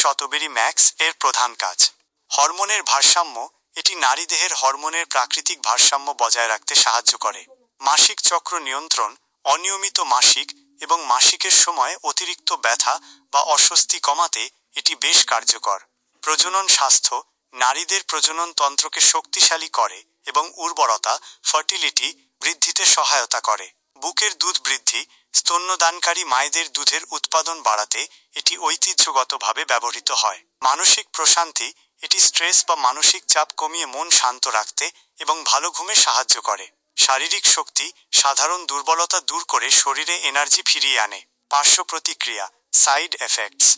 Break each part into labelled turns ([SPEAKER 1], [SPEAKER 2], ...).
[SPEAKER 1] শতবেরি max এর প্রধান কাজ হরমোনের ভারসাম্য। এটি নারীদেহের হরমোনের প্রাকৃতিক ভারসাম্য বজায় রাখতে সাহায্য করে। মাসিক চক্র নিয়ন্ত্রণ, অনিয়মিত মাসিক এবং মাসিকের সময় অতিরিক্ত ব্যথা বা অস্বস্তি কমাতে এটি বেশ কার্যকর। প্রজনন স্বাস্থ্য, নারীদের প্রজনন তন্ত্রকে শক্তিশালী করে এবং উর্বরতা ফার্টিলিটি বৃদ্ধিতে সহায়তা করে। বুকের দুধ বৃদ্ধি, স্তন্যদানকারী মায়েদের দুধের উৎপাদন বাড়াতে এটি ঐতিহ্যগতভাবে ব্যবহৃত হয়। মানসিক প্রশান্তি, এটি স্ট্রেস বা মানসিক চাপ কমিয়ে মন শান্ত রাখতে এবং ভালো ঘুমে সাহায্য করে। শারীরিক শক্তি, সাধারণ দুর্বলতা দূর করে শরীরে এনার্জি ফিরিয়ে আনে। পার্শ্ব প্রতিক্রিয়া, সাইড এফেক্টস।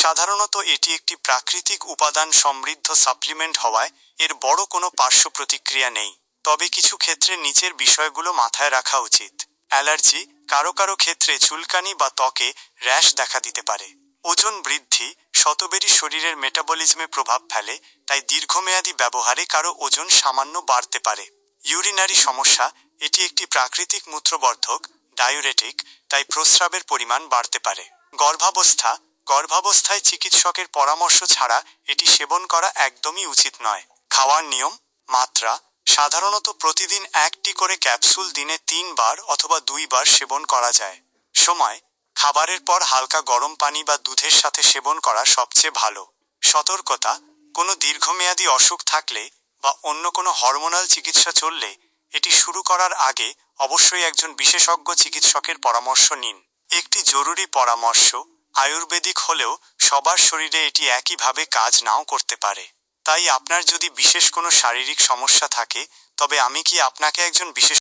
[SPEAKER 1] সাধারণত এটি একটি প্রাকৃতিক উপাদান সমৃদ্ধ সাপ্লিমেন্ট হওয়ায় এর বড় কোনো পার্শ্ব প্রতিক্রিয়া নেই। তবে কিছু ক্ষেত্রে নিচের বিষয়গুলো মাথায় রাখা উচিত। অ্যালার্জি, কারো কারো ক্ষেত্রে চুলকানি বা ত্বকে র্যাশ দেখা দিতে পারে। ওজন বৃদ্ধি, শতবেরি শরীরের মেটাবলিজমে প্রভাব ফেলে, তাই দীর্ঘমেয়াদী ব্যবহারে কারো ওজন সামান্য বাড়তে পারে। ইউরিনারি সমস্যা, এটি একটি প্রাকৃতিক মূত্রবর্ধক, ডায়ুরেটিক, তাই প্রস্রাবের পরিমাণ বাড়তে পারে। গর্ভাবস্থা, গর্ভাবস্থায় চিকিৎসকের পরামর্শ ছাড়া এটি সেবন করা একদমই উচিত নয়। খাওয়ার নিয়ম, মাত্রা, সাধারণত প্রতিদিন 1টি করে ক্যাপসুল দিনে 3 বার অথবা 2 বার সেবন করা যায়। সময়, খাবারের পর হালকা গরম পানি বা দুধের সাথে সেবন করা সবচেয়ে ভালো। সতর্কতা, কোনো দীর্ঘমেয়াদী অসুখ থাকলে বা অন্য কোনো হরমোনাল চিকিৎসা চললে এটি শুরু করার আগে অবশ্যই একজন বিশেষজ্ঞ চিকিৎসকের পরামর্শ নিন। একটি জরুরি পরামর্শ, আয়ুর্বেদিক হলেও সবার শরীরে এটি একইভাবে কাজ নাও করতে পারে। তাই আপনার যদি বিশেষ কোনো শারীরিক সমস্যা থাকে, তবে আমি কি আপনাকে একজন বিশেষ